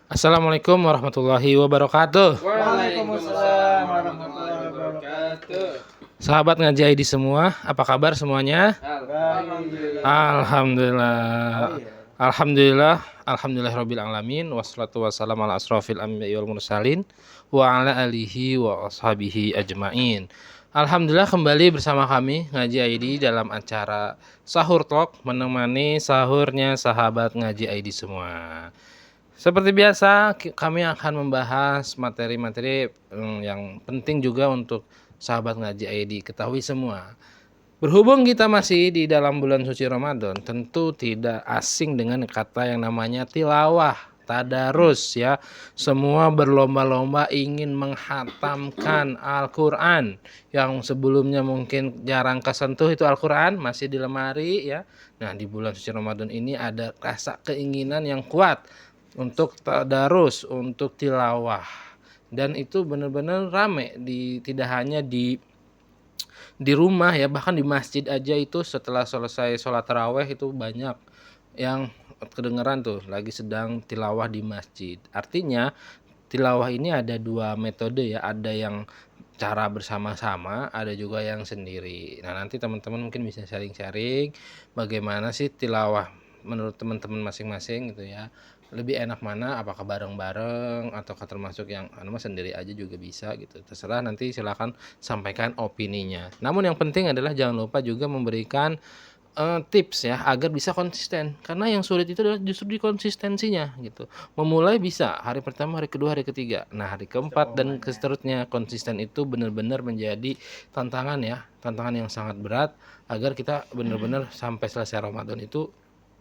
Assalamualaikum warahmatullahi wabarakatuh. Waalaikumsalam warahmatullahi wabarakatuh. Sahabat ngaji ID semua, apa kabar semuanya? Alhamdulillah. Alhamdulillah. Alhamdulillah, alhamdulillahirabbil alamin wassalatu wassalamu ala asrofil anbiya'i wal mursalin wa ala alihi wa ashabihi ajmain. Alhamdulillah kembali bersama kami Ngaji ID dalam acara Sahur Talk menemani sahurnya sahabat Ngaji ID semua. Seperti biasa, kami akan membahas materi-materi yang penting juga untuk sahabat Ngaji ID ketahui semua. Berhubung kita masih di dalam bulan suci Ramadan, tentu tidak asing dengan kata yang namanya tilawah, tadarus ya. Semua berlomba-lomba ingin menghatamkan Al-Qur'an. Yang sebelumnya mungkin jarang kesentuh itu Al-Qur'an, masih di lemari ya. Nah, di bulan suci Ramadan ini ada rasa keinginan yang kuat untuk tadarus, untuk tilawah. Dan itu benar-benar rame tidak hanya di rumah ya, bahkan di masjid aja itu setelah selesai sholat taraweh itu banyak yang kedengeran tuh lagi sedang tilawah di masjid. Artinya tilawah ini ada dua metode ya, ada yang cara bersama-sama, ada juga yang sendiri. Nah, nanti teman-teman mungkin bisa sharing-sharing bagaimana sih tilawah menurut teman-teman masing-masing gitu ya. Lebih enak mana, apakah bareng-bareng ataukah termasuk yang sendiri aja juga bisa gitu. Terserah, nanti silakan sampaikan opininya. Namun yang penting adalah jangan lupa juga memberikan tips ya agar bisa konsisten. Karena yang sulit itu adalah justru di konsistensinya gitu. Memulai bisa hari pertama, hari kedua, hari ketiga. Nah, hari keempat dan seterusnya konsisten itu benar-benar menjadi tantangan ya, tantangan yang sangat berat agar kita benar-benar sampai selesai Ramadan itu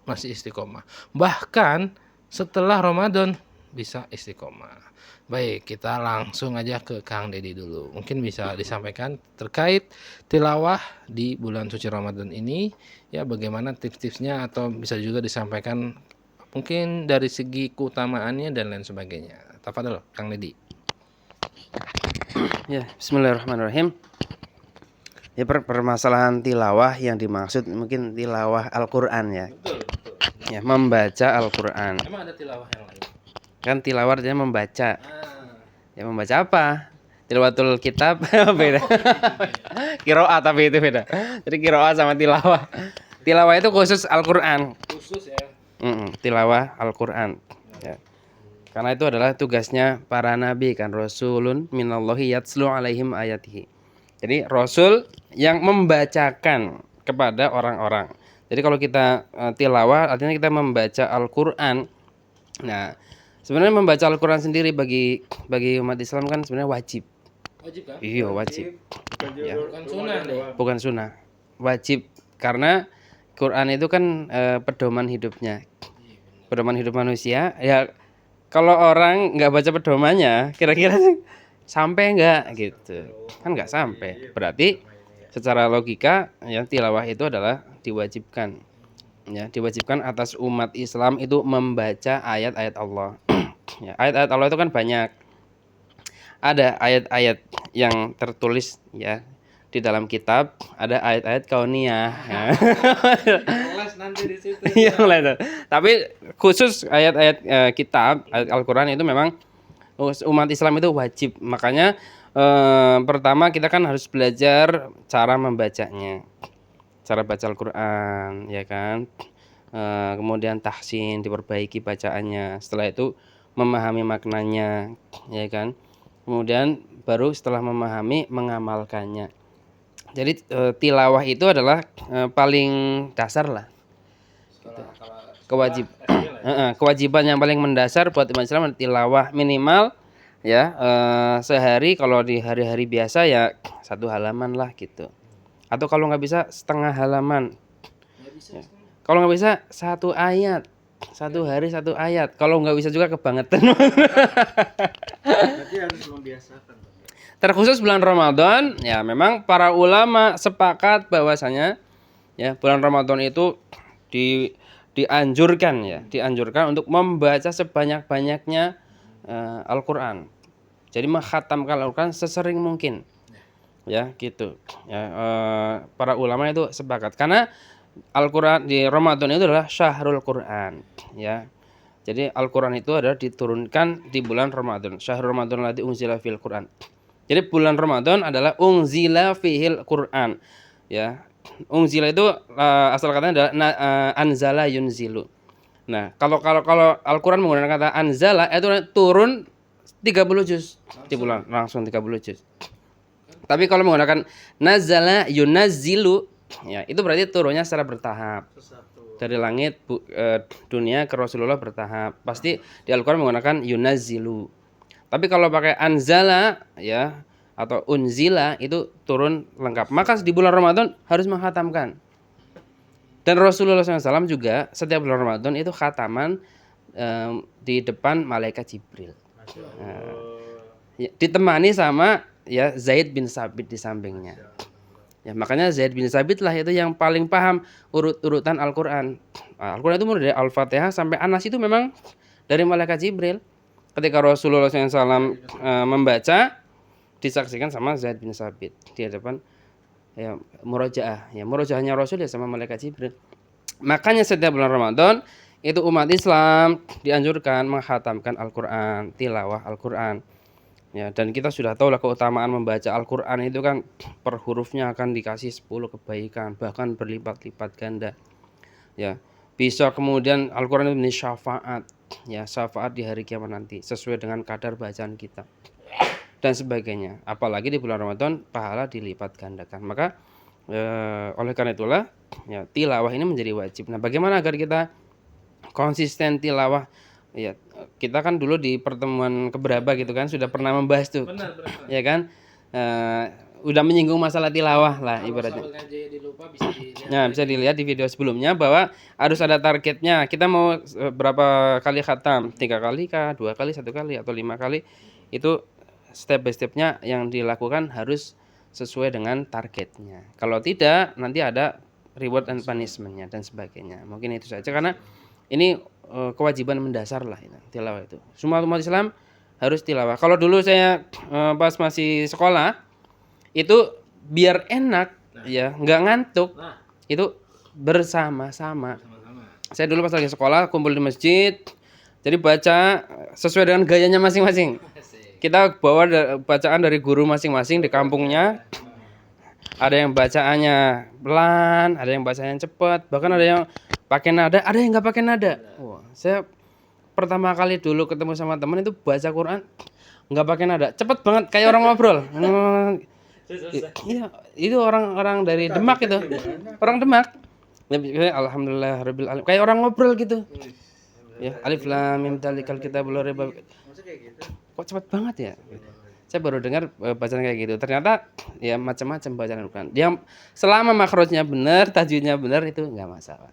masih istiqomah. Bahkan setelah Ramadan bisa istiqomah. Baik, kita langsung aja ke Kang Deddy dulu. Mungkin bisa disampaikan terkait tilawah di bulan suci Ramadan ini, ya bagaimana tips-tipsnya atau bisa juga disampaikan mungkin dari segi keutamaannya dan lain sebagainya. Tafadhol, Kang Deddy. Ya, bismillahirrahmanirrahim. Ya, permasalahan tilawah yang dimaksud mungkin tilawah Al-Qur'an ya. Betul. Ya, membaca Al-Qur'an. Emang ada tilawah yang lain? Kan tilawah artinya membaca. Ya, membaca apa? Tilawatul kitab beda. Qiraat tapi itu beda. Jadi qiraat sama tilawah. Tilawah itu khusus Al-Qur'an. Khusus ya. Tilawah Al-Qur'an. Ya. Karena itu adalah tugasnya para nabi kan, rasulun minallahi yatslu alaihim ayatihi. Jadi rasul yang membacakan kepada orang-orang. Jadi kalau kita tilawah artinya kita membaca Al-Qur'an. Nah, sebenarnya membaca Al-Qur'an sendiri bagi umat Islam kan sebenarnya wajib. Wajib kan? Iya, wajib. Ya. Bukan sunnah nih. Bukan sunnah. Wajib karena Quran itu kan pedoman hidupnya. Pedoman hidup manusia. Ya, kalau orang nggak baca pedomannya, kira-kira sampai nggak gitu? Kan nggak sampai. Berarti secara logika ya tilawah itu adalah diwajibkan. Ya, diwajibkan atas umat Islam itu membaca ayat-ayat Allah. Ya, ayat-ayat Allah itu kan banyak. Ada ayat-ayat yang tertulis ya di dalam kitab, ada ayat-ayat kauniyah. Kelas nanti di situ. Iya, tapi khusus ayat-ayat kitab, ayat Al-Qur'an itu memang umat Islam itu wajib. Makanya pertama kita kan harus belajar cara membacanya. Cara baca Al-Qur'an, ya kan? Kemudian tahsin, diperbaiki bacaannya. Setelah itu memahami maknanya, ya kan? Kemudian baru setelah memahami mengamalkannya. Jadi tilawah itu adalah paling dasar lah. Kewajiban yang paling mendasar buat umat Islam tilawah minimal ya sehari, kalau di hari-hari biasa ya 1 halaman lah gitu. Atau kalau nggak bisa setengah halaman. Kalau nggak bisa 1 ayat. 1 hari 1 ayat. Kalau nggak bisa juga kebangetan. Berarti harus membiasakan. Terkhusus bulan Ramadan, ya memang para ulama sepakat bahwasanya ya bulan Ramadan itu dianjurkan untuk membaca sebanyak-banyaknya Al-Qur'an. Jadi mengkhatamkan Al-Qur'an sesering mungkin. Ya, gitu. Ya, para ulama itu sepakat karena Al-Qur'an di Ramadan itu adalah syahrul Qur'an, ya. Jadi Al-Qur'an itu adalah diturunkan di bulan Ramadan. Syahrul Ramadan alladzi unzila fil Qur'an. Jadi bulan Ramadan adalah unzila fihil Qur'an. Ya. Unzila itu asal katanya adalah anzala yunzilu. Nah, kalau Al-Qur'an menggunakan kata anzala itu turun 30 juz di bulan, langsung 30 juz. Tapi kalau menggunakan nazala yunazzilu, ya itu berarti turunnya secara bertahap. Dari langit dunia ke Rasulullah bertahap. Pasti di Al-Qur'an menggunakan yunazzilu. Tapi kalau pakai anzala ya atau unzila itu turun lengkap. Maka di bulan Ramadan harus menghatamkan. Dan Rasulullah SAW juga setiap bulan Ramadan itu khataman di depan malaikat Jibril. Ditemani sama ya Zaid bin Sabit di sampingnya. Ya, makanya Zaid bin Sabit lah itu yang paling paham urutan Al-Qur'an. Nah, Al-Qur'an itu mulai dari Al-Fatihah sampai An-Nas itu memang dari malaikat Jibril. Ketika Rasulullah SAW membaca, disaksikan sama Zaid bin Sabit di hadapan ya murojaah. Ya murojaahnya Rasul ya sama malaikat Jibril. Makanya setiap bulan Ramadan itu umat Islam dianjurkan menghatamkan Al-Qur'an, tilawah Al-Qur'an. Ya, dan kita sudah tahu lah keutamaan membaca Al-Qur'an itu kan per hurufnya akan dikasih 10 kebaikan, bahkan berlipat-lipat ganda. Ya, bisa kemudian Al-Qur'an itu syafaat, ya syafaat di hari kiamat nanti sesuai dengan kadar bacaan kita dan sebagainya. Apalagi di bulan Ramadan pahala dilipat gandakan. Maka oleh karena itulah ya tilawah ini menjadi wajib. Nah, bagaimana agar kita konsisten tilawah? Ya, kita kan dulu di pertemuan keberapa gitu kan sudah pernah membahas tuh. Benar. Ya kan? Udah menyinggung masalah tilawah lah ibaratnya. Nah, bisa dilihat di video sebelumnya bahwa harus ada targetnya. Kita mau berapa kali khatam? 3 kali kah? 2 kali, 1 kali atau 5 kali? Itu step by stepnya yang dilakukan harus sesuai dengan targetnya. Kalau tidak, nanti ada reward and punishment-nya dan sebagainya. Mungkin itu saja karena ini kewajiban mendasar lah itu, tilawah itu. Semua umat Islam harus tilawah. Kalau dulu saya pas masih sekolah itu biar enak ya, nggak ngantuk. Itu bersama-sama. Saya dulu pas lagi sekolah kumpul di masjid. Jadi baca sesuai dengan gayanya masing-masing. Kita bawa bacaan dari guru masing-masing di kampungnya. Ada yang bacaannya pelan, ada yang bacaannya cepat, bahkan ada yang pakai nada, ada yang nggak pakai nada. Wah, saya pertama kali dulu ketemu sama teman itu baca Quran nggak pakai nada, cepet banget kayak orang ngobrol. Iya, itu orang dari Demak itu, orang Demak. Alhamdulillah rabbil alamin, kayak orang ngobrol gitu. Ya, alif lam mim dzalikal kitabul la raiba. Kok cepet banget ya? Saya baru dengar bacaan kayak gitu. Ternyata ya macam-macam bacaan Al-Qur'an. Dia selama makrojnya benar, tajwidnya benar itu nggak masalah.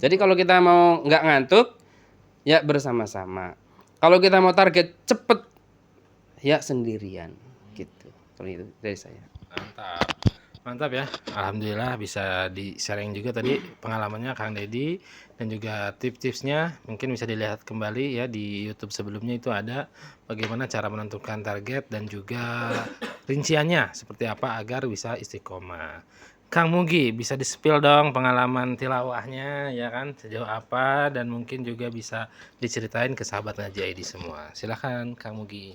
Jadi kalau kita mau nggak ngantuk, ya bersama-sama. Kalau kita mau target cepet, ya sendirian, gitu. Kalau itu dari saya. Mantap ya. Alhamdulillah bisa di-sharing juga tadi pengalamannya Kang Deddy dan juga tips-tipsnya. Mungkin bisa dilihat kembali ya di YouTube sebelumnya itu ada bagaimana cara menentukan target dan juga rinciannya seperti apa agar bisa istiqomah. Kang Mugi bisa di-spill dong pengalaman tilawahnya ya kan sejauh apa dan mungkin juga bisa diceritain ke sahabat Ngaji ID semua. Silakan Kang Mugi.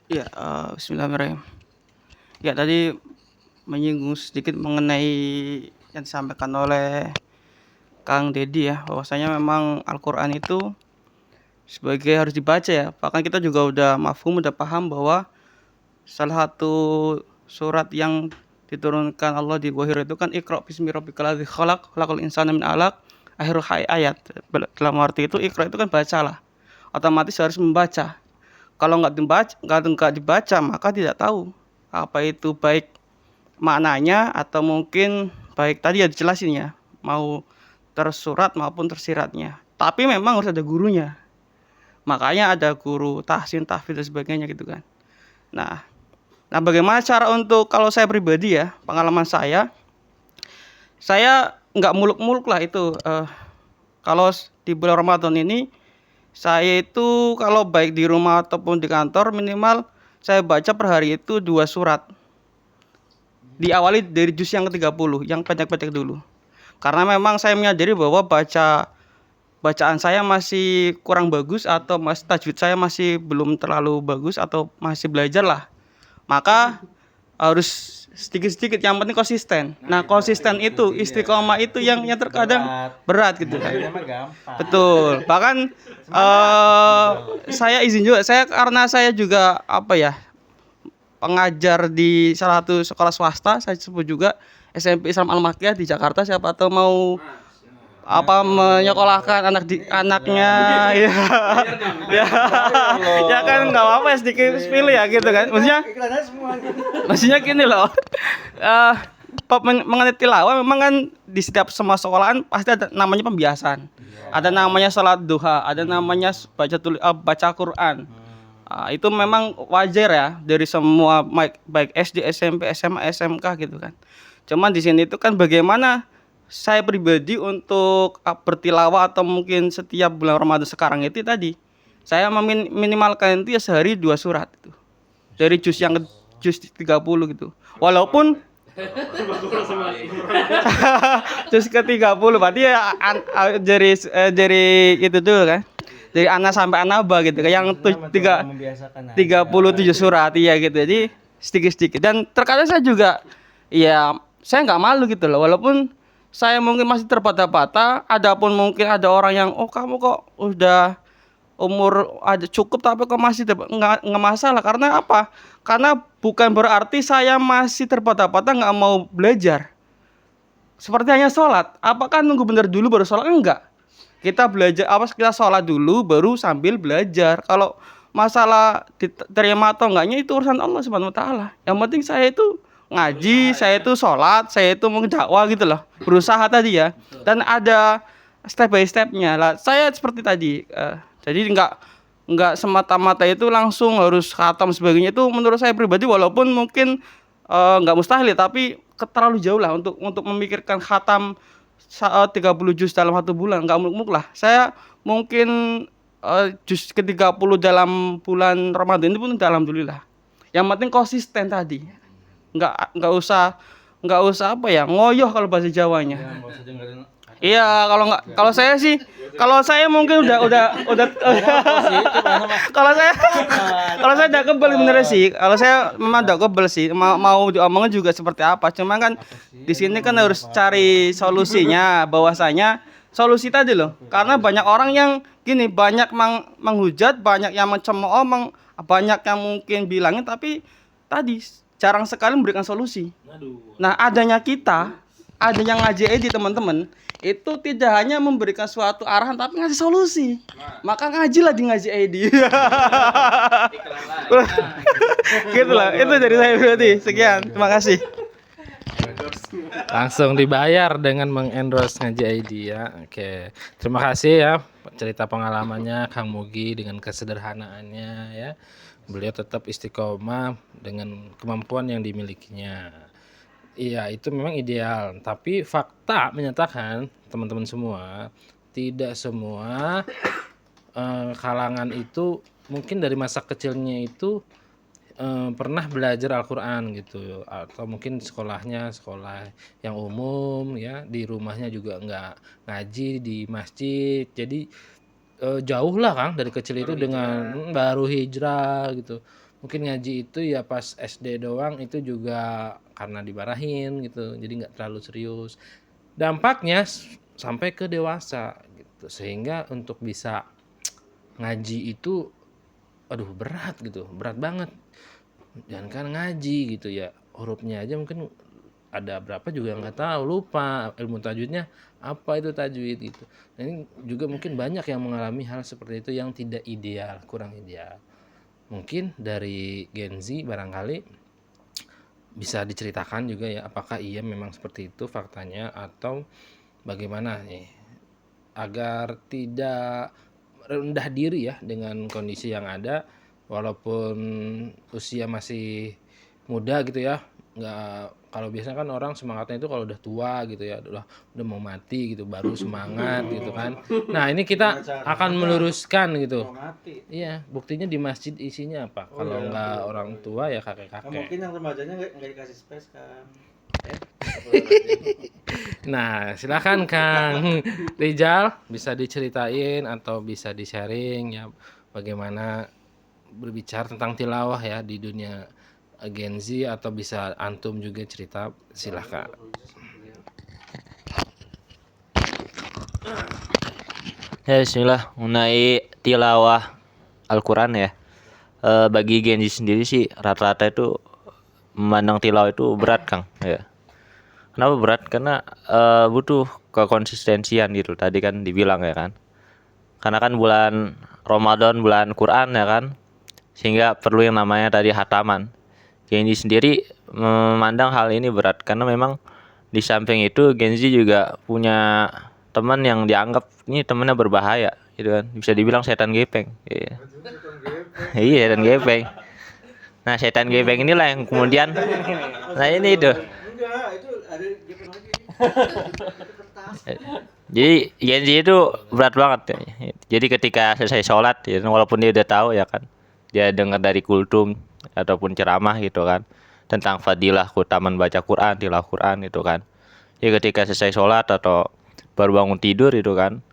Ya, bismillahirrahmanirrahim. Ya, tadi menyinggung sedikit mengenai yang disampaikan oleh Kang Deddy ya, bahwasanya memang Al-Qur'an itu sebagai harus dibaca ya. Bahkan kita juga udah mafhum, udah paham bahwa salah satu surat yang diturunkan Allah di Wahir itu kan Iqra bismi rabbikal ladzi khalaq, khalaqal insana min 'alaq, akhir ayat. Dalam arti itu Iqra itu kan bacalah. Otomatis harus membaca. Kalau nggak dibaca maka tidak tahu apa itu baik maknanya atau mungkin baik tadi ya dijelasin ya, mau tersurat maupun tersiratnya. Tapi memang harus ada gurunya. Makanya ada guru tahsin, tahfidz dan sebagainya gitu kan. Nah, bagaimana cara untuk kalau saya pribadi ya, pengalaman saya nggak muluk-muluk lah itu. Kalau di bulan Ramadan ini saya itu kalau baik di rumah ataupun di kantor minimal saya baca per hari itu 2 surat. Diawali dari juz yang ke-30, yang pendek-pendek dulu. Karena memang saya menyadari bahwa baca bacaan saya masih kurang bagus atau tajwid saya masih belum terlalu bagus atau masih belajar lah, maka harus sedikit-sedikit, yang penting konsisten. Nah, konsisten itu, istiqomah itu yang terkadang berat gitu kan. Betul. Bahkan saya izin juga, karena saya juga pengajar di salah satu sekolah swasta, saya sebut juga SMP Islam Al-Makiyah di Jakarta. Siapa tahu mau menyekolahkan anaknya ya. Ya kan nggak apa-apa ya, sedikit pilih ya gitu kan. Maksudnya gini loh. Mengenai tilawah memang kan di setiap semua sekolahan pasti ada namanya pembiasan. Ada namanya salat duha, ada namanya baca Quran. Itu memang wajar ya dari semua baik SD, SMP, SMA, SMK gitu kan. Cuman di sini itu kan bagaimana saya pribadi untuk bertilawah atau mungkin setiap bulan Ramadan sekarang itu tadi saya minimalkan itu ya sehari 2 surat itu. Dari juz 30 gitu. Walaupun juz ke-30 berarti ya dari itu dulu kan. Dari ana sampai anaba gitu kan, yang 37 surat ya gitu. Jadi sedikit-sedikit, dan terkadang saya juga ya saya nggak malu gitu loh, walaupun saya mungkin masih terbata-bata. Adapun mungkin ada orang yang kamu kok udah umur ada cukup tapi kok masih nggak masalah. Karena apa? Karena bukan berarti saya masih terbata-bata nggak mau belajar. Seperti hanya sholat, apakah nunggu benar dulu baru sholat? Enggak. Kita belajar kita sholat dulu baru sambil belajar. Kalau masalah diterima atau enggaknya itu urusan Allah Subhanahu wa taala. Yang penting saya itu ngaji, saya itu sholat, saya itu mendakwah gitu loh, berusaha tadi ya. Dan ada step by stepnya lah. Saya seperti tadi, jadi nggak semata-mata itu langsung harus khatam sebagainya. Itu menurut saya pribadi, walaupun mungkin nggak mustahil, tapi terlalu jauh lah untuk memikirkan khatam 30 juz dalam 1 bulan. Nggak muluk-muluk lah. Saya mungkin juz ke-30 dalam bulan Ramadan itu pun alhamdulillah. Yang penting konsisten tadi. Nggak usah ngoyoh kalau bahasa Jawanya. Iya, kalau saya mungkin udah kalau saya udah kebal bener sih. Kalau saya memang udah kebal sih, mau diomongin juga seperti apa. Cuma kan di sini kan harus cari solusinya, bahwasanya solusi tadi loh. Karena banyak orang yang gini, banyak menghujat, banyak yang mencemooh, banyak yang mungkin bilangin, tapi tadi jarang sekali memberikan solusi. Nah, adanya ngaji ID teman-teman, itu tidak hanya memberikan suatu arahan tapi ngasih solusi. Maka ngajilah di ngaji ID. Gitu lah, itu dari saya berarti. Sekian, terima kasih. Langsung dibayar dengan mengendorse ngaji ID ya. Oke, terima kasih ya cerita pengalamannya Kang Mugi dengan kesederhanaannya ya. Beliau tetap istiqomah dengan kemampuan yang dimilikinya. Iya, itu memang ideal. Tapi fakta menyatakan, teman-teman semua, tidak semua kalangan itu mungkin dari masa kecilnya itu pernah belajar Al-Quran gitu. Atau mungkin sekolahnya sekolah yang umum ya, di rumahnya juga nggak ngaji di masjid. Jadi jauh lah Kang dari kecil itu dengan baru hijrah gitu. Mungkin ngaji itu ya pas SD doang, itu juga karena dimarahin gitu. Jadi nggak terlalu serius. Dampaknya sampai ke dewasa gitu. Sehingga untuk bisa ngaji itu berat gitu, berat banget. Jangan kan ngaji gitu ya. Hurufnya aja mungkin ada berapa juga nggak tahu, lupa ilmu tajwidnya apa itu tajwid gitu. Nah, ini juga mungkin banyak yang mengalami hal seperti itu yang tidak ideal, kurang ideal. Mungkin dari Gen Z barangkali bisa diceritakan juga ya, apakah iya memang seperti itu faktanya atau bagaimana nih agar tidak rendah diri ya dengan kondisi yang ada, walaupun usia masih muda gitu ya. Nggak, kalau biasanya kan orang semangatnya itu kalau udah tua gitu ya, udah mau mati gitu baru semangat gitu kan. Nah, ini kita akan meluruskan gitu. Iya, buktinya di masjid isinya apa? Kalau nggak orang tua ya kakek-kakek. Mungkin yang remajanya nggak dikasih space kan. Nah, silakan Kang Rizal, bisa diceritain atau bisa di-sharing ya bagaimana berbicara tentang tilawah ya di dunia Gen Z, atau bisa antum juga cerita, silakan. Ya, bismillah, mengenai tilawah Al-Quran ya. Bagi Gen Z sendiri sih rata-rata itu memandang tilawah itu berat, Kang. Ya. Kenapa berat? Karena butuh kekonsistensian gitu. Tadi kan dibilang ya kan. Karena kan bulan Ramadan, bulan Quran ya kan. Sehingga perlu yang namanya tadi hataman. Gen Z sendiri memandang hal ini berat karena memang di samping itu Gen Z juga punya teman yang dianggap ini temannya berbahaya gitu kan, bisa dibilang setan gepeng. Iya. Iya, setan gepeng. Nah, setan gepeng inilah yang kemudian, nah ini itu. Jadi Gen Z itu berat banget ya. Jadi ketika selesai sholat ya, walaupun dia udah tahu ya kan, dia dengar dari kultum ataupun ceramah gitu kan tentang fadilah keutamaan baca Quran, tilawah Quran itu kan. Ya ketika selesai sholat atau baru bangun tidur itu kan,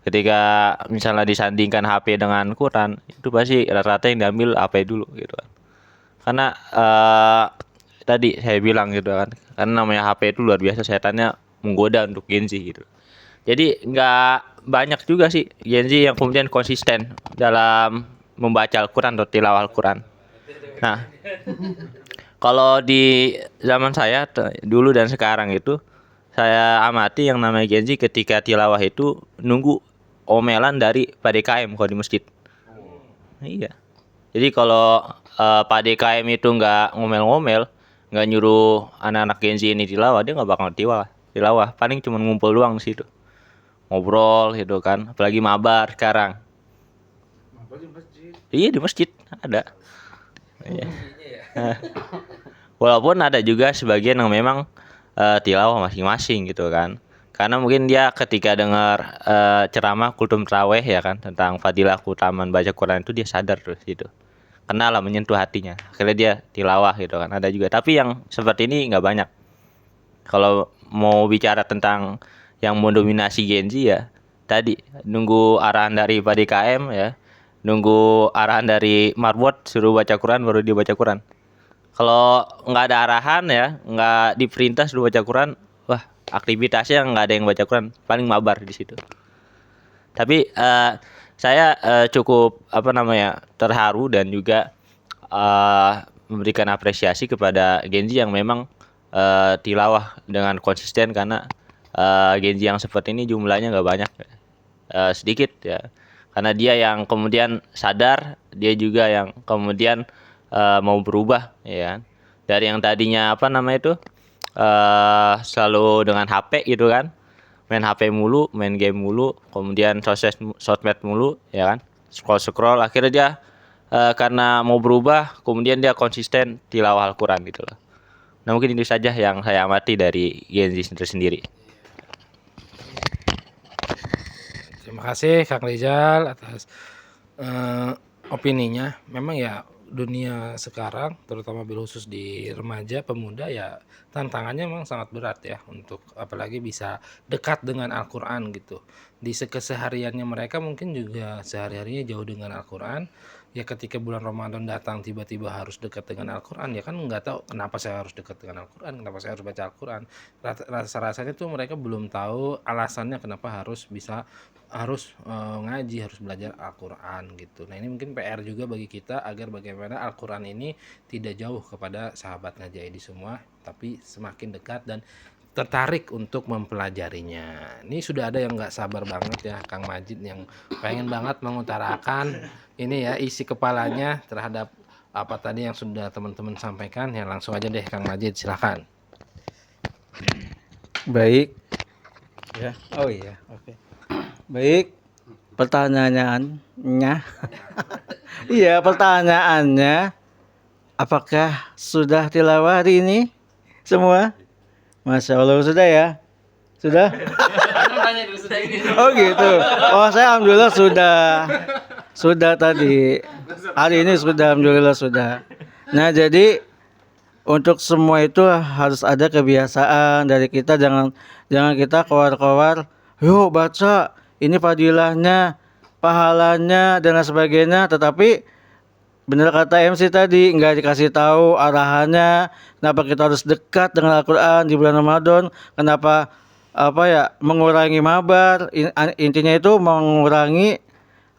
ketika misalnya disandingkan HP dengan Quran, itu pasti rata-rata yang diambil HP dulu gitu kan. Karena tadi saya bilang gitu kan, karena namanya HP itu luar biasa setannya menggoda untuk Gen Z gitu. Jadi nggak banyak juga sih Gen Z yang kemudian konsisten dalam membaca Al-Quran atau tilawah Al-Quran. Nah, kalau di zaman saya dulu dan sekarang itu, saya amati yang namanya Gen Z ketika tilawah itu nunggu omelan dari Pak DKM kalau di masjid. Iya. Jadi kalau Pak DKM itu nggak ngomel-ngomel, nggak nyuruh anak-anak Gen Z ini tilawah, dia nggak bakal tilawah. Paling cuma ngumpul doang di situ, ngobrol gitu kan. Apalagi mabar sekarang. Iya, di masjid ada. Iya. Walaupun ada juga sebagian yang memang tilawah masing-masing gitu kan. Karena mungkin dia ketika dengar ceramah kultum tarawih ya kan tentang fadilah keutamaan baca Quran itu dia sadar terus gitu. Kenal lah, menyentuh hatinya. Akhirnya dia tilawah gitu kan. Ada juga. Tapi yang seperti ini nggak banyak. Kalau mau bicara tentang yang mendominasi Gen Z ya, tadi nunggu arahan dari Pak DKM ya, nunggu arahan dari marbot suruh baca Quran baru dia baca Quran. Kalau nggak ada arahan ya, nggak diperintah suruh baca Quran, wah aktivitasnya nggak ada yang baca Quran, paling mabar di situ. Tapi saya cukup terharu dan juga memberikan apresiasi kepada Gen Z yang memang tilawah dengan konsisten, karena Gen Z yang seperti ini jumlahnya nggak banyak, sedikit ya. Karena dia yang kemudian sadar, dia juga yang kemudian mau berubah ya kan. Dari yang tadinya selalu dengan HP gitu kan, main HP mulu, main game mulu, kemudian sosmed mulu ya kan, scroll akhirnya dia karena mau berubah kemudian dia konsisten tilawah Al-Quran gitu loh. Nah, mungkin itu saja yang saya amati dari Gen Z itu sendiri. Terima kasih Kang Rizal atas opininya. Memang ya dunia sekarang, terutama bil khusus di remaja pemuda ya, tantangannya memang sangat berat ya, untuk apalagi bisa dekat dengan Al-Quran gitu. Di kesehariannya mereka mungkin juga sehari-harinya jauh dengan Al-Quran. Ya ketika bulan Ramadan datang tiba-tiba harus dekat dengan Al-Quran, ya kan nggak tahu kenapa saya harus dekat dengan Al-Quran, kenapa saya harus baca Al-Quran. Rasa-rasanya tuh mereka belum tahu alasannya kenapa harus ngaji, harus belajar Al-Quran gitu. Nah ini mungkin PR juga bagi kita agar bagaimana Al-Quran ini tidak jauh kepada sahabat Ngaji ID semua, tapi semakin dekat dan tertarik untuk mempelajarinya. Ini sudah ada yang nggak sabar banget ya, Kang Majid, yang pengen banget mengutarakan ini ya isi kepalanya terhadap apa tadi yang sudah teman-teman sampaikan. Ya langsung aja deh Kang Majid, silakan. Baik. Ya. Oh iya, oke. Baik. Pertanyaannya. Iya, pertanyaannya, apakah sudah tilawah hari ini semua? Masya Allah, sudah ya? Sudah? Oh gitu. Oh, saya alhamdulillah sudah. Sudah tadi. Hari ini sudah, alhamdulillah sudah. Nah, jadi untuk semua itu harus ada kebiasaan dari kita, jangan kita keluar-keluar, yuk baca, ini fadilahnya, pahalanya dan lain sebagainya, tetapi bener kata MC tadi, nggak dikasih tahu arahannya, kenapa kita harus dekat dengan Al-Quran di bulan Ramadan, kenapa mengurangi mabar, intinya itu mengurangi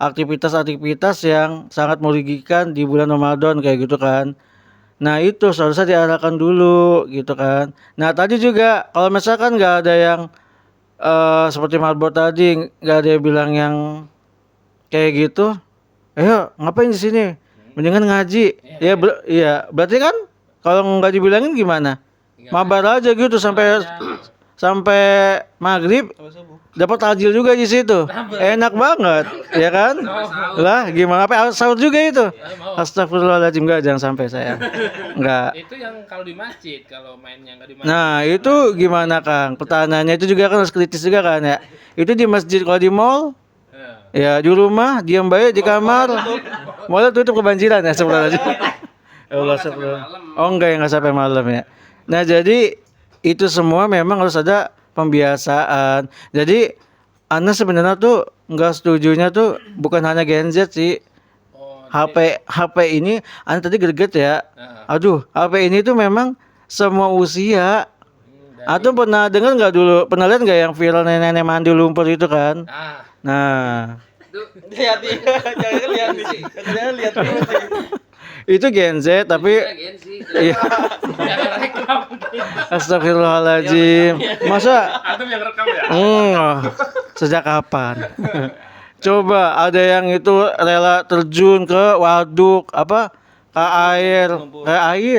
aktivitas-aktivitas yang sangat merugikan di bulan Ramadan kayak gitu kan. Nah itu seharusnya diarahkan dulu gitu kan. Nah tadi juga kalau misalkan nggak ada yang seperti Marbot tadi, nggak ada yang bilang yang kayak gitu, ayo ngapain di sini? Mendingan ngaji. Iya, berarti kan kalau nggak dibilangin gimana? Mabar aja gitu sampai maghrib, dapat takjil juga di situ. Enak banget, ya kan? Lah gimana? Apa sahur juga itu? Astagfirullahaladzim, enggak, jangan sampai saya. Enggak. Itu yang kalau di masjid, kalau mainnya nggak di masjid. Nah, itu gimana, Kang? Pertanyaannya itu juga kan harus kritis juga kan ya. Itu di masjid, kalau di mall ya di rumah diam baik di kamar. Mall tutup kebanjiran ya sebenarnya. Allah Oh enggak, ya, enggak sampai malam ya. Nah, jadi itu semua memang harus ada pembiasaan. Jadi Ana sebenarnya tuh nggak setujunya tuh bukan hanya Gen Z sih. HP ini Ana tadi greget ya. Aduh, HP ini tuh memang semua usia. Atau pernah dengar nggak dulu? Pernah lihat nggak yang viral nenek-nenek mandi lumpur itu kan? Nah, lihat itu Gen Z tapi iya. Astagfirullahaladzim. Masa Antum yang rekam ya? sejak kapan? Coba ada yang itu rela terjun ke waduk ke air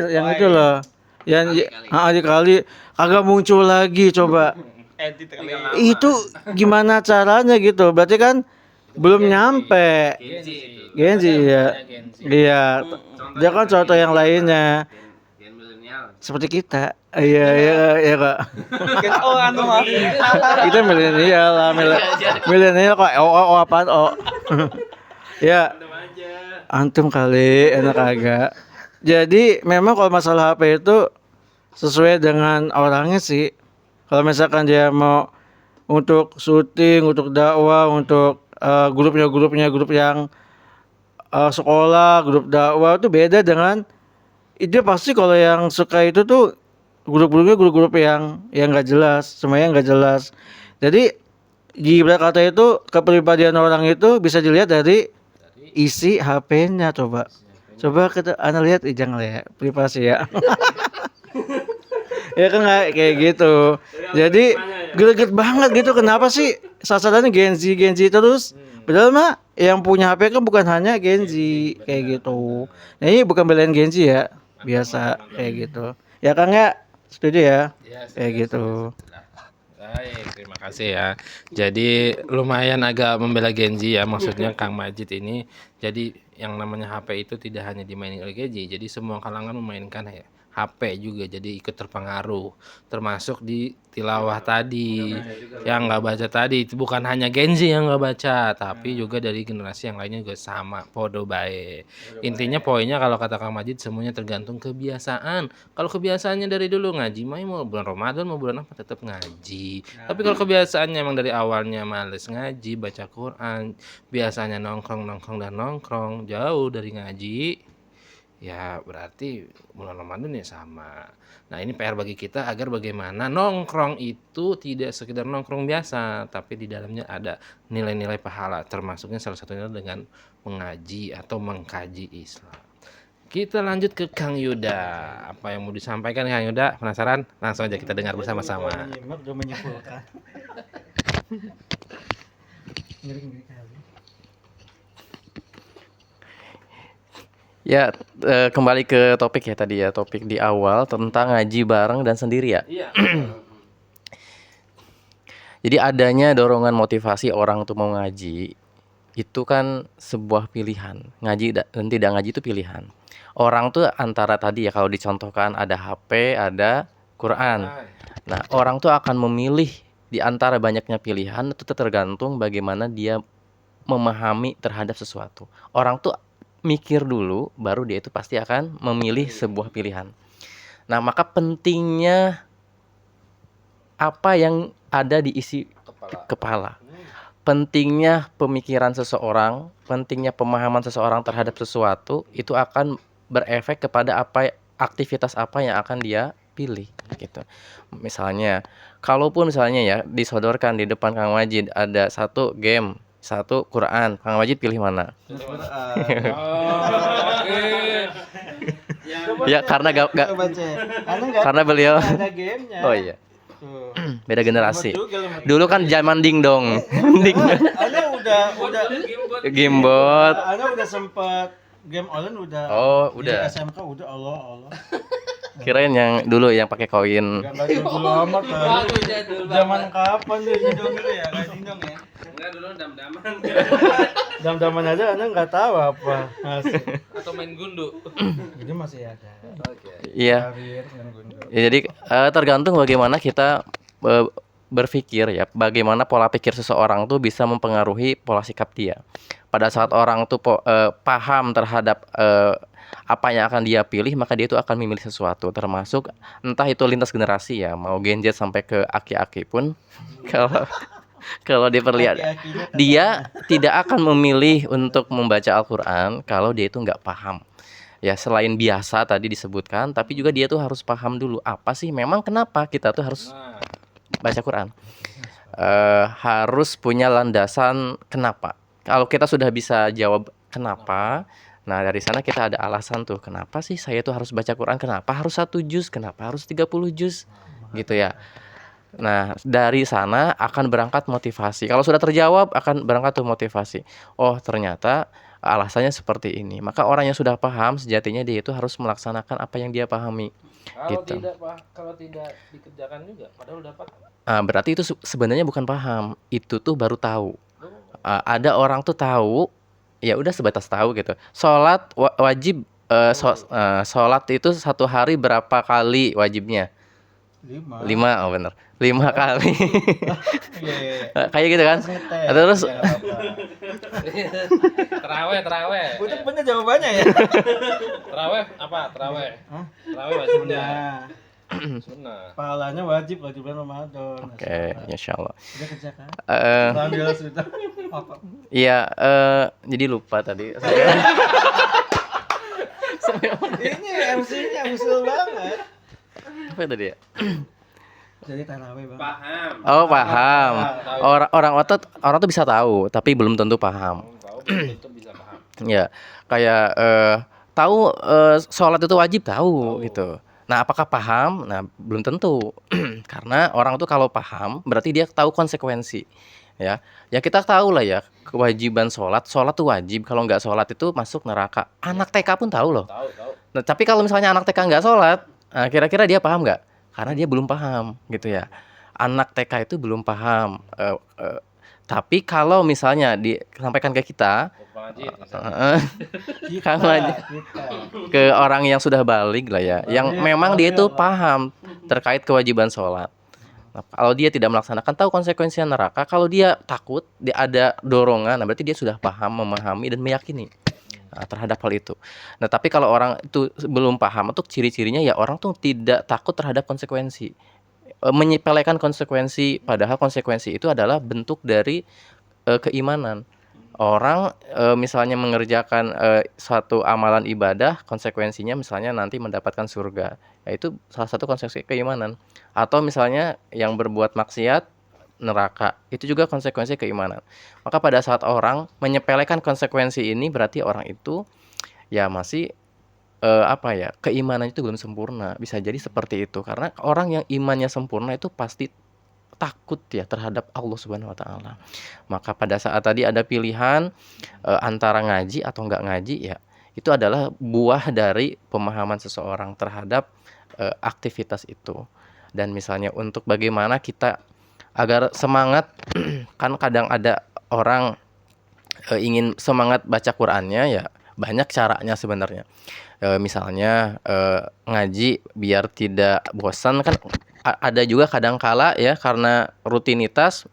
yang itu loh. Yang dikali kagak muncul lagi coba. Itu gimana caranya gitu? Berarti kan belum nyampe. Genzi ya. Iya. Dia kan contoh yang lainnya. Seperti kita. Iya Kak. maaf. Kita milenial lah, milenial kok apaan Ya. Antum kali enak agak. Jadi memang kalau masalah HP itu sesuai dengan orangnya sih. Kalau misalkan dia mau untuk syuting, untuk dakwah, untuk grup yang sekolah, grup dakwah itu beda dengan dia pasti kalau yang suka itu tuh grup yang nggak jelas, semuanya nggak jelas. Jadi di kata itu kepribadian orang itu bisa dilihat dari isi HP-nya coba. Coba kita lihat, jangan ya privasi ya. Ya kan kayak gitu. Jadi greget banget gitu. Kenapa sih sasarannya Gen Z terus? Padahal mah yang punya HP kan bukan hanya Gen Z kayak gitu. Nah, ini bukan belain Gen Z ya, biasa kayak gitu. Ya Kang ya, setuju ya? Kayak gitu. Baik, terima kasih ya. Jadi lumayan agak membela Gen Z ya, maksudnya Kang Majid ini. Jadi yang namanya HP itu tidak hanya dimainin oleh Gen Z, jadi semua kalangan memainkan HP juga, jadi ikut terpengaruh, termasuk di tilawah tadi yang nggak baca tadi. Itu bukan hanya Gen Z yang nggak baca, tapi juga dari generasi yang lainnya juga sama, podo bae. Intinya poinnya kalau kata Kang Majid semuanya tergantung kebiasaan. Kalau kebiasaannya dari dulu ngaji, mau bulan Ramadan mau bulan apa tetap ngaji. Tapi kalau kebiasaannya emang dari awalnya males ngaji, baca Quran, biasanya nongkrong jauh dari ngaji, ya berarti bulan Ramadan ya sama. Nah ini PR bagi kita agar bagaimana nongkrong itu tidak sekedar nongkrong biasa, tapi di dalamnya ada nilai-nilai pahala, termasuknya salah satunya dengan mengaji atau mengkaji Islam. Kita lanjut ke Kang Yuda. Apa yang mau disampaikan Kang Yuda? Penasaran? Langsung aja kita dengar bersama-sama. Ya, kembali ke topik ya tadi ya, topik di awal tentang ngaji bareng dan sendiri ya. Iya. Jadi adanya dorongan motivasi orang untuk mau ngaji itu kan sebuah pilihan. Ngaji dan tidak ngaji itu pilihan. Orang tuh antara tadi ya kalau dicontohkan ada HP, ada Quran. Nah, orang tuh akan memilih di antara banyaknya pilihan, itu tergantung bagaimana dia memahami terhadap sesuatu. Orang tuh mikir dulu baru dia itu pasti akan memilih sebuah pilihan. Nah, maka pentingnya apa yang ada di isi kepala. Pentingnya pemikiran seseorang, pentingnya pemahaman seseorang terhadap sesuatu itu akan berefek kepada aktivitas apa yang akan dia pilih gitu. Misalnya, kalaupun misalnya ya disodorkan di depan Kang Wajid ada satu game, satu Quran, Kang Wajid pilih mana? Ya karena karena beliau ada gamenya. oh iya, Tuh. beda generasi. Juga lu. Dulu kan zaman dingdong. Ana udah Gamebot. Ana udah sempat game online udah. Oh, Di udah. SMK udah Allah. Kirain yang dulu yang pakai koin. Enggak dulu amat lah. Zaman kapan tuh dingdong dulu ya? Kayak dingdong ya. Enggak, dulu dam-daman. Dam-daman aja Ana enggak tahu apa. Asik. Atau main gundu. Itu masih ada. Iya. Karir yang gundu. Ya, jadi tergantung bagaimana kita berpikir ya, bagaimana pola pikir seseorang tuh bisa mempengaruhi pola sikap dia. Pada saat orang tuh paham terhadap apa yang akan dia pilih, maka dia itu akan memilih sesuatu, termasuk entah itu lintas generasi ya, mau Gen Z sampai ke aki-aki pun kalau kalau diperlihat Aki-akinya kan dia tidak akan memilih untuk membaca Al-Quran kalau dia itu nggak paham. Ya selain biasa tadi disebutkan, tapi juga dia tuh harus paham dulu apa sih memang kenapa kita tuh harus baca Quran. Harus punya landasan kenapa. Kalau kita sudah bisa jawab kenapa, nah dari sana kita ada alasan tuh kenapa sih saya tuh harus baca Quran, kenapa harus 1 juz, kenapa harus 30 juz gitu ya. Nah, dari sana akan berangkat motivasi. Kalau sudah terjawab akan berangkat tuh motivasi. Oh, ternyata alasannya seperti ini. Maka orang yang sudah paham sejatinya dia itu harus melaksanakan apa yang dia pahami. Kalau Gitu. kalau tidak dikerjakan juga, padahal dapat. Berarti itu sebenarnya bukan paham. Itu tuh baru tahu. Ada orang tuh tahu, ya udah sebatas tahu gitu. Sholat wajib, sholat itu 1 hari berapa kali wajibnya? 5. 5, oh bener. 5 kali. Iya. Kayak gitu kan. Ngetes. Terus Ya, nggak apa-apa. Terawih. Udah bener jawabannya ya. Terawih apa? Terawih. Hah? Terawih wajibnya. Nah, Sunnah. pahalanya wajib bulan Ramadan. oke, insya Allah. Udah kerja kan? Eh, Alhamdulillah sudah. Apa? Iya, jadi lupa tadi. Ini MC-nya usul banget. Apa tadi ya? Jadi tarawih bang. Paham. Oh, paham. Orang tuh bisa tahu, tapi belum tentu paham. Tahu belum tentu bisa paham. Ya, kayak tahu sholat itu wajib tahu gitu. Nah, apakah paham? Nah, belum tentu. Karena orang tuh kalau paham berarti dia tahu konsekuensi. Ya, ya kita tahu lah ya kewajiban sholat tuh wajib. Kalau nggak sholat itu masuk neraka. Anak TK pun tahu loh. Tahu. Nah, tapi kalau misalnya anak TK nggak sholat, kira-kira dia paham nggak? Karena dia belum paham, gitu ya. Anak TK itu belum paham. Tapi kalau misalnya disampaikan ke kita, Bang Haji misalnya. Kang Wajid, Kita. ke orang yang sudah balik lah ya, yang memang dia itu paham terkait kewajiban sholat. Nah, kalau dia tidak melaksanakan, tahu konsekuensinya neraka. Kalau dia takut, dia ada dorongan, nah berarti dia sudah paham, memahami dan meyakini terhadap hal itu. Nah, tapi kalau orang itu belum paham, untuk ciri-cirinya ya orang tuh tidak takut terhadap konsekuensi, menyepelekan konsekuensi, padahal konsekuensi itu adalah bentuk dari keimanan. Orang misalnya mengerjakan suatu amalan ibadah, konsekuensinya misalnya nanti mendapatkan surga, yaitu salah satu konsekuensi keimanan. Atau misalnya yang berbuat maksiat, neraka, itu juga konsekuensi keimanan. Maka pada saat orang menyepelekan konsekuensi ini, berarti orang itu ya masih keimanannya itu belum sempurna. Bisa jadi seperti itu, karena orang yang imannya sempurna itu pasti takut ya terhadap Allah Subhanahu wa taala. Maka pada saat tadi ada pilihan antara ngaji atau enggak ngaji, ya itu adalah buah dari pemahaman seseorang terhadap aktivitas itu. Dan misalnya untuk bagaimana kita agar semangat kan kadang ada orang ingin semangat baca Qur'annya, ya banyak caranya sebenarnya. Misalnya ngaji biar tidak bosan kan, ada juga kadang kala ya karena rutinitas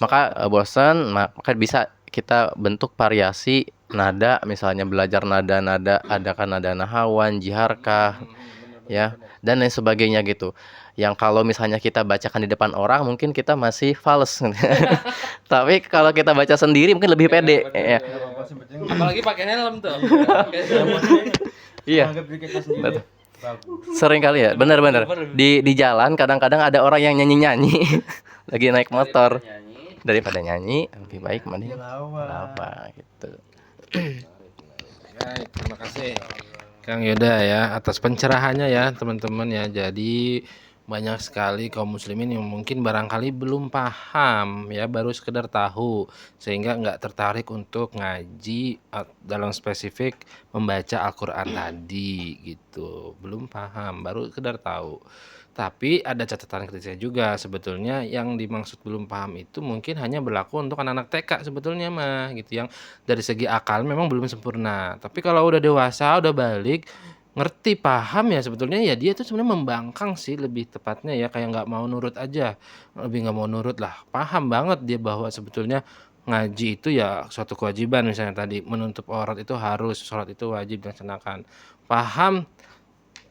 maka bosan, maka bisa kita bentuk variasi nada, misalnya belajar nada-nada, ada kan nada nahawan, jiharkah, ya, dan lain sebagainya gitu. Yang kalau misalnya kita bacakan di depan orang mungkin kita masih fals. Tapi kalau kita baca sendiri mungkin lebih pede ya. Apalagi pakai helm tuh. Iya. Betul. Sering kali ya, benar-benar. Di jalan kadang-kadang ada orang yang nyanyi-nyanyi lagi naik motor. Daripada nyanyi, lebih baik mending apa gitu. Baik, terima kasih Kang Yoda ya atas pencerahannya ya teman-teman ya. Jadi banyak sekali kaum muslimin yang mungkin barangkali belum paham ya, baru sekedar tahu sehingga nggak tertarik untuk ngaji dalam spesifik membaca Al-Quran tadi gitu. Belum paham, baru sekedar tahu. Tapi ada catatan kritisnya juga sebetulnya, yang dimaksud belum paham itu mungkin hanya berlaku untuk anak-anak TK sebetulnya mah gitu, yang dari segi akal memang belum sempurna. Tapi kalau udah dewasa, udah balik, ngerti, paham ya sebetulnya ya dia tuh sebenarnya membangkang sih lebih tepatnya ya, kayak nggak mau nurut aja, lebih nggak mau nurut lah. Paham banget dia bahwa sebetulnya ngaji itu ya suatu kewajiban, misalnya tadi menutup aurat itu harus, sholat itu wajib dilaksanakan. Paham,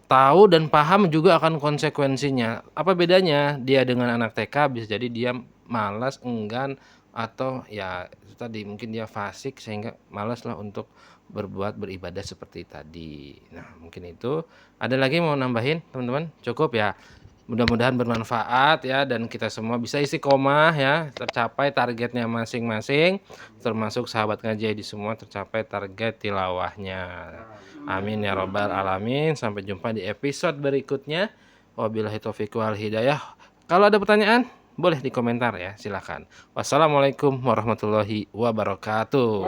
tahu dan paham juga akan konsekuensinya. Apa bedanya dia dengan anak TK? Bisa jadi dia malas, enggan, atau ya itu tadi mungkin dia fasik sehingga malas lah untuk beribadah seperti tadi. Nah, mungkin itu. Ada lagi mau nambahin teman-teman? Cukup ya. Mudah-mudahan bermanfaat ya, dan kita semua bisa isi koma ya, tercapai targetnya masing-masing, termasuk sahabat ngaji di semua tercapai target tilawahnya. Amin ya robbal alamin. Sampai jumpa di episode berikutnya. Wabillahi taufiq wal hidayah. Kalau ada pertanyaan boleh di komentar ya, silakan. Wassalamualaikum warahmatullahi wabarakatuh.